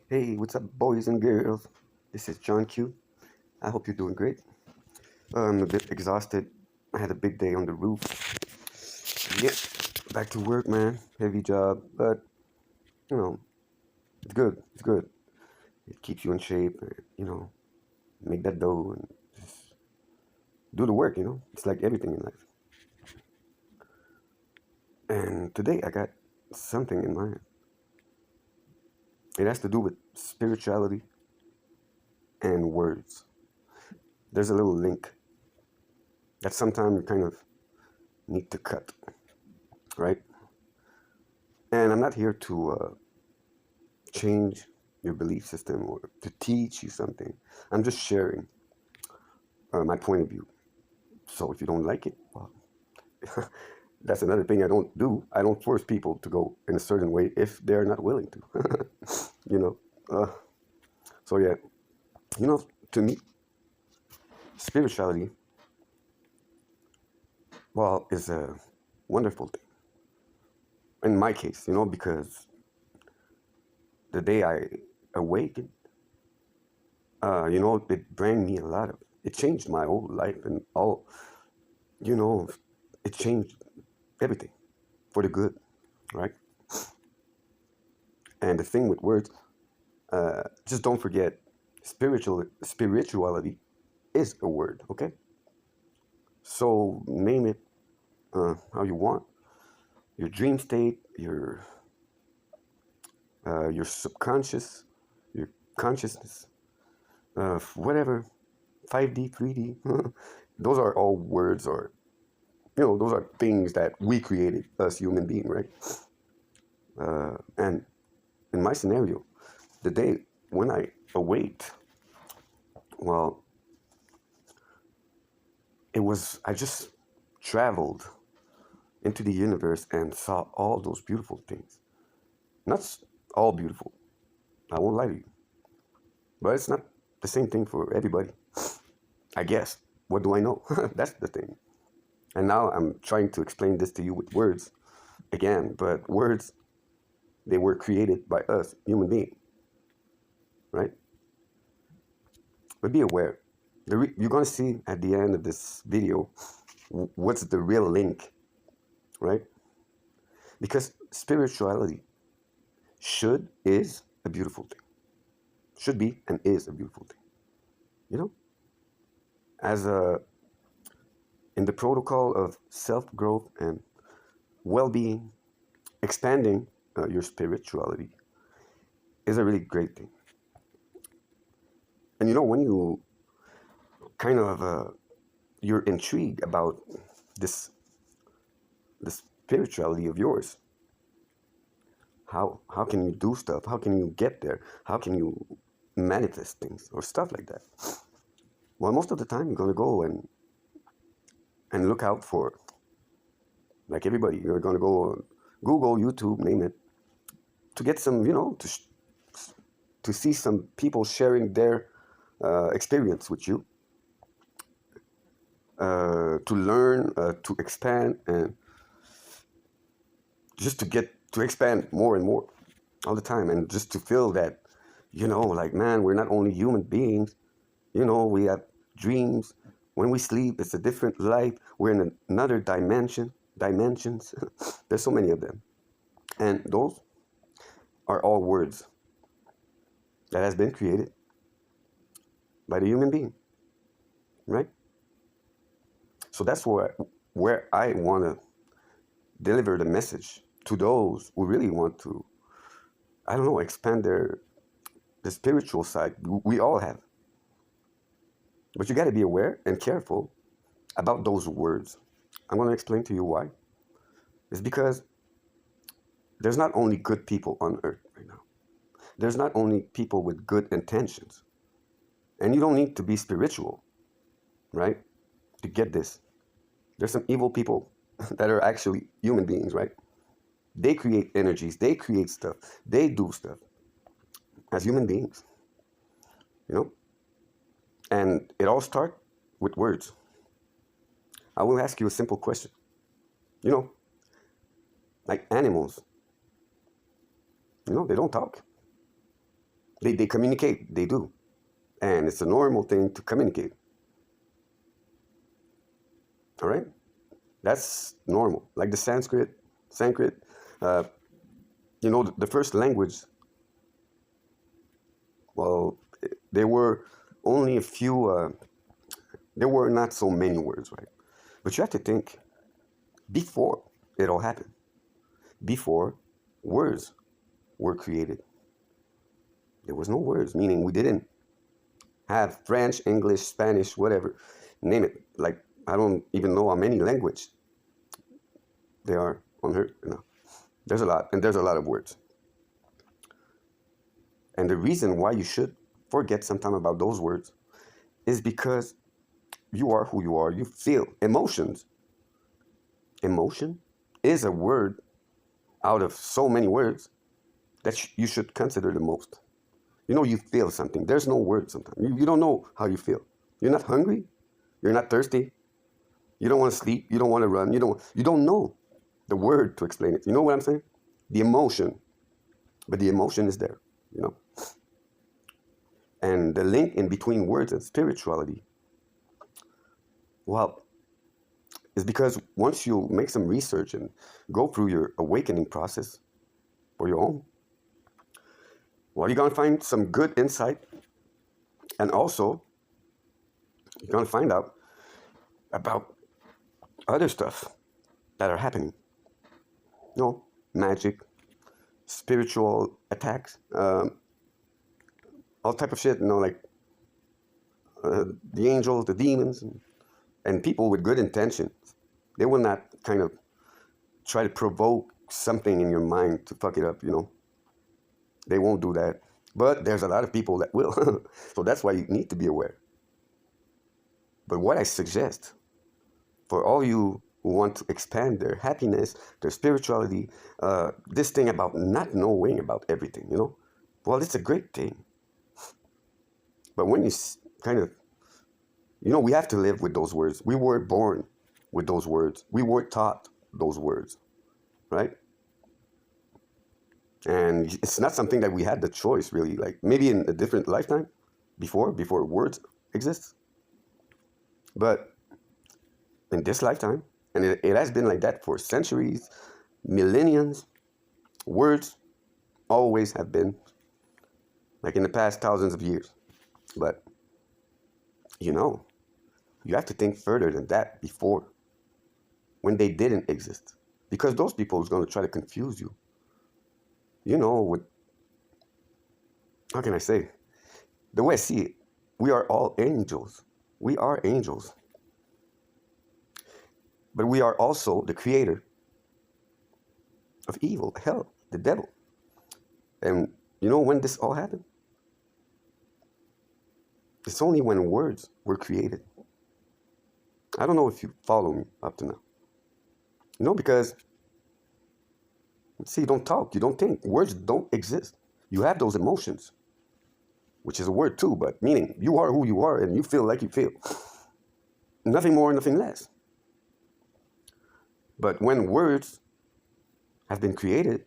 Hey, what's up, boys and girls? This is John Q. I hope you're doing great. I'm a bit exhausted. I had a big day on the roof. Yeah, back to work, man. Heavy job, but you know, it's good. It's good. It keeps you in shape. Make that dough and just do the work. It's like everything in life. And today I got something in mind. It has to do with spirituality and words. There's a little link that sometimes you kind of need to cut, right? And I'm not here to change your belief system or to teach you something. I'm just sharing my point of view. So if you don't like it, well, that's another thing I don't do. I don't force people to go in a certain way if they're not willing to. you know. Uh, so yeah, to me, spirituality, well, is a wonderful thing. In my case, because the day I awakened, it brought me a lot of. It changed my whole life and all. You know, it changed everything for the good, right? And the thing with words, just don't forget, spirituality is a word, okay? So name it how you want. Your dream state, your subconscious, your consciousness, whatever, 5D, 3D. Those are all words, or those are things that we created, us human beings, right? And in my scenario, the day when I awake, well, I just traveled into the universe and saw all those beautiful things. Not all beautiful, I won't lie to you, but it's not the same thing for everybody, I guess. What do I know? That's the thing. And now I'm trying to explain this to you with words again, but words, they were created by us, human beings, right? But be aware. You're going to see at the end of this video what's the real link, right? Because spirituality is a beautiful thing. Should be and is a beautiful thing. You know, as a in the protocol of self-growth and well-being, expanding your spirituality is a really great thing. And when you kind of you're intrigued about this the spirituality of yours, how can you do stuff? How can you get there? How can you manifest things or stuff like that? Well, most of the time you're gonna go and look out for, like everybody, you're gonna go on Google, YouTube, name it, to get some, to see some people sharing their experience with you, to learn, to expand, and just to expand more and more all the time, and just to feel that, like, man, we're not only human beings, we have dreams. When we sleep, it's a different life. We're in another dimensions. There's so many of them. And those are all words that has been created by the human being, right? So that's where I want to deliver the message to those who really want to, I don't know, expand the spiritual side. We all have. But you got to be aware and careful about those words. I'm going to explain to you why. It's because there's not only good people on earth right now. There's not only people with good intentions. And you don't need to be spiritual, right, to get this. There's some evil people that are actually human beings, right? They create energies, they create stuff, they do stuff as human beings, you know? And it all starts with words. I will ask you a simple question. Like animals, they don't talk. They communicate, they do. And it's a normal thing to communicate. All right? That's normal. Like the Sanskrit, uh, the first language, well, there were only a few, there were not so many words, right? But you have to think before it all happened, before words were created, there was no words, meaning we didn't have French, English, Spanish, whatever, name it. Like, I don't even know how many language there are on Earth. There's a lot, and there's a lot of words. And the reason why you should forget sometime about those words is because you are who you are. You feel emotions. Emotion is a word out of so many words that you should consider the most. You feel something. There's no word sometimes. You don't know how you feel. You're not hungry. You're not thirsty. You don't want to sleep. You don't want to run. You don't know the word to explain it. You know what I'm saying? The emotion. But the emotion is there. And the link in between words and spirituality, well, is because once you make some research and go through your awakening process for your own, well, you're going to find some good insight. And also, you're going to find out about other stuff that are happening. Magic, spiritual attacks, all type of shit, like the angels, the demons, and people with good intentions. They will not kind of try to provoke something in your mind to fuck it up, They won't do that. But there's a lot of people that will. So that's why you need to be aware. But what I suggest for all you who want to expand their happiness, their spirituality, this thing about not knowing about everything, well, it's a great thing. But when you kind of, we have to live with those words. We were born with those words. We were taught those words, right? And it's not something that we had the choice, really. Like maybe in a different lifetime before words exist. But in this lifetime, and it has been like that for centuries, millenniums, words always have been like in the past thousands of years. But, you have to think further than that before, when they didn't exist. Because those people is going to try to confuse you. With, how can I say? The way I see it, we are all angels. We are angels. But we are also the creator of evil, hell, the devil. And when this all happened? It's only when words were created. I don't know if you follow me up to now. Because, you don't talk, you don't think. Words don't exist. You have those emotions, which is a word too, but meaning you are who you are and you feel like you feel. Nothing more, nothing less. But when words have been created,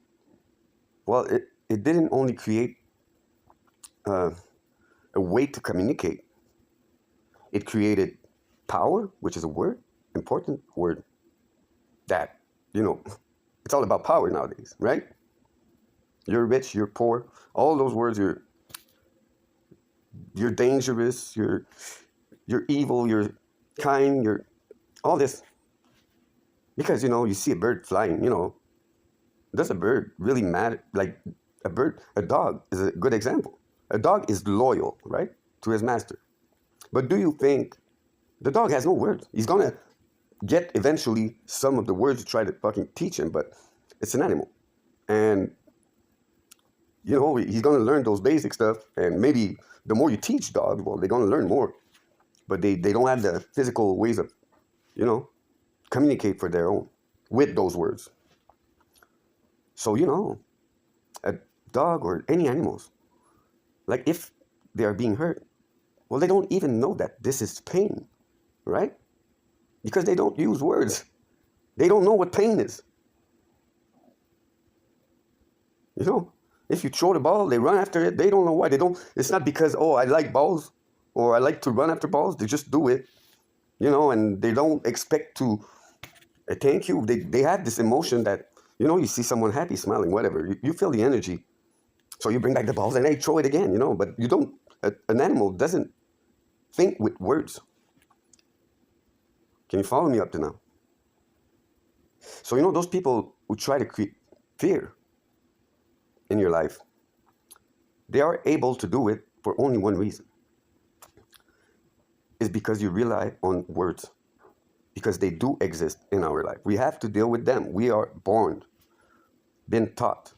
well, it didn't only create a way to communicate. It created power, which is a word, important word, that, it's all about power nowadays, right? You're rich, you're poor, all those words, you're dangerous, you're evil, you're kind, you're all this. Because, you see a bird flying, does a bird really matter? Like a dog is a good example. A dog is loyal, right, to his master. But do you think the dog has no words? He's going to get eventually some of the words to try to fucking teach him, but it's an animal. And, he's going to learn those basic stuff. And maybe the more you teach dogs, well, they're going to learn more. But they don't have the physical ways of, communicate for their own with those words. So, a dog or any animals, like if they are being hurt, well, they don't even know that this is pain, right? Because they don't use words. They don't know what pain is. If you throw the ball, they run after it. They don't know why. They don't. It's not because, oh, I like balls or I like to run after balls. They just do it, and they don't expect to thank you. They have this emotion that, you see someone happy, smiling, whatever. You feel the energy. So you bring back the balls and they throw it again, But you don't, an animal doesn't think with words. Can you follow me up to now? So, those people who try to create fear in your life, they are able to do it for only one reason. It's because you rely on words. Because they do exist in our life. We have to deal with them. We are born, been taught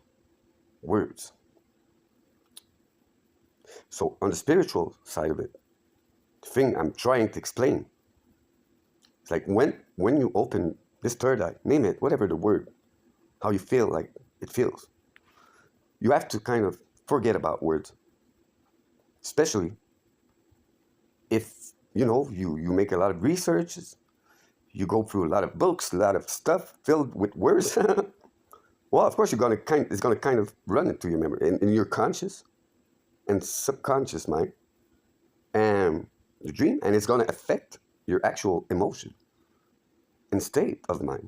words. So on the spiritual side of it, the thing I'm trying to explain, it's like when you open this third eye, name it, whatever the word, how you feel like it feels, you have to kind of forget about words. Especially if, you make a lot of researches, you go through a lot of books, a lot of stuff filled with words. Well, of course, it's gonna kind of run into your memory, in your conscious and subconscious mind, and your dream, and it's gonna affect your actual emotion and state of mind.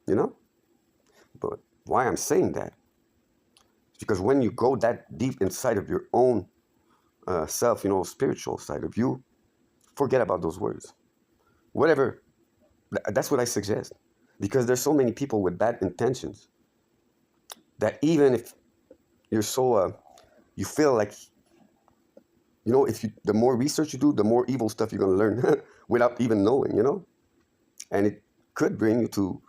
But why I'm saying that is because when you go that deep inside of your own self, spiritual side of you, forget about those words. Whatever, that's what I suggest. Because there's so many people with bad intentions that even if you're so, you feel like, the more research you do, the more evil stuff you're going to learn without even knowing, And it could bring you to,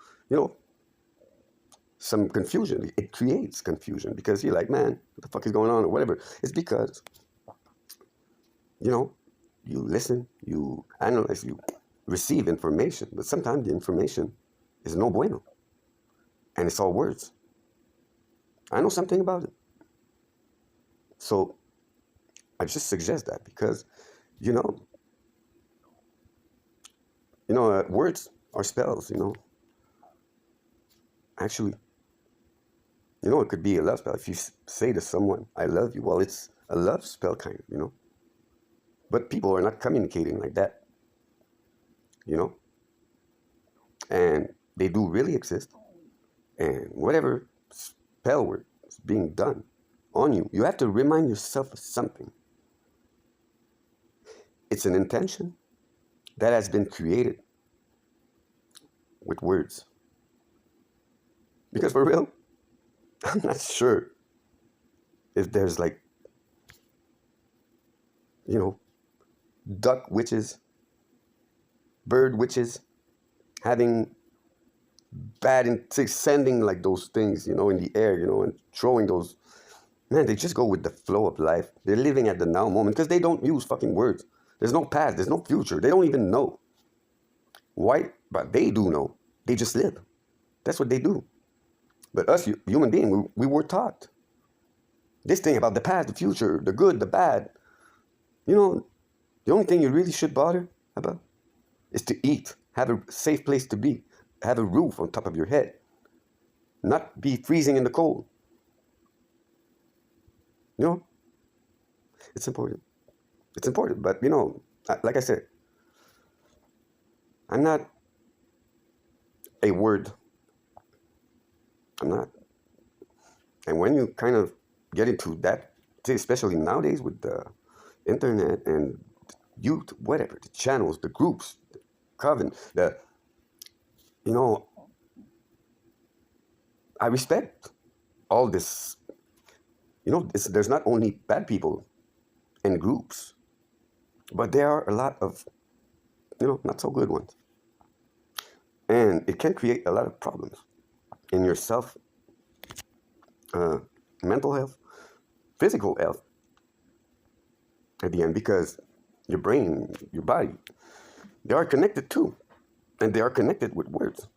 some confusion. It creates confusion because you're like, man, what the fuck is going on or whatever. It's because, you listen, you analyze, you receive information, but sometimes the information is no bueno, and it's all words. I know something about it, so I just suggest that because, words are spells. Actually, it could be a love spell. If you say to someone, "I love you," well, it's a love spell kind of, But people are not communicating like that. And they do really exist. And whatever spell work is being done on you, you have to remind yourself of something. It's an intention that has been created with words. Because for real, I'm not sure if there's like, duck witches, bird witches, having bad sending like those things, in the air, and throwing those. Man, they just go with the flow of life. They're living at the now moment because they don't use fucking words. There's no past, there's no future. They don't even know. Why? But they do know. They just live. That's what they do. But us, human beings, we were taught this thing about the past, the future, the good, the bad. The only thing you really should bother about is to eat, have a safe place to be, have a roof on top of your head, not be freezing in the cold. It's important. It's important, but like I said, I'm not a word. I'm not. And when you kind of get into that, especially nowadays with the internet and youth, whatever, the channels, the groups, the coven, I respect all this. There's not only bad people in groups, but there are a lot of, not so good ones. And it can create a lot of problems in yourself, mental health, physical health at the end, because your brain, your body, they are connected too. And they are connected with words,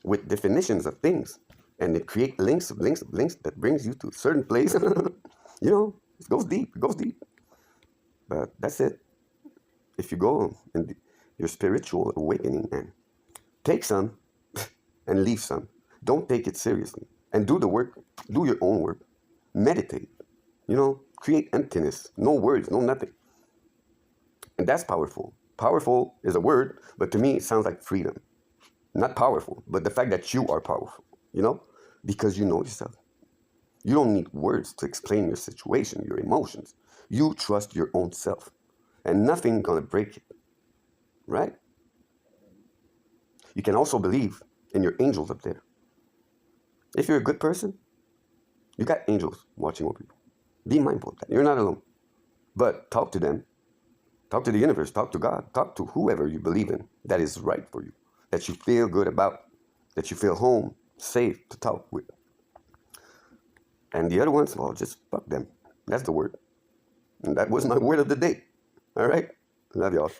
with definitions of things. And they create links that brings you to a certain place. It goes deep, But that's it. If you go in your spiritual awakening and take some and leave some, don't take it seriously. and do the work. Do your own work. Meditate. Create emptiness. No words, no nothing. And that's powerful. Powerful is a word, but to me it sounds like freedom. Not powerful, but the fact that you are powerful, because you know yourself. You don't need words to explain your situation, your emotions. You trust your own self, and nothing's gonna break it, right? You can also believe in your angels up there. If you're a good person, you got angels watching over you. Be mindful of that. You're not alone. But talk to them. Talk to the universe. Talk to God. Talk to whoever you believe in that is right for you, that you feel good about, that you feel home, safe to talk with. And the other ones, well, just fuck them. That's the word. And that was my word of the day. All right? Love y'all.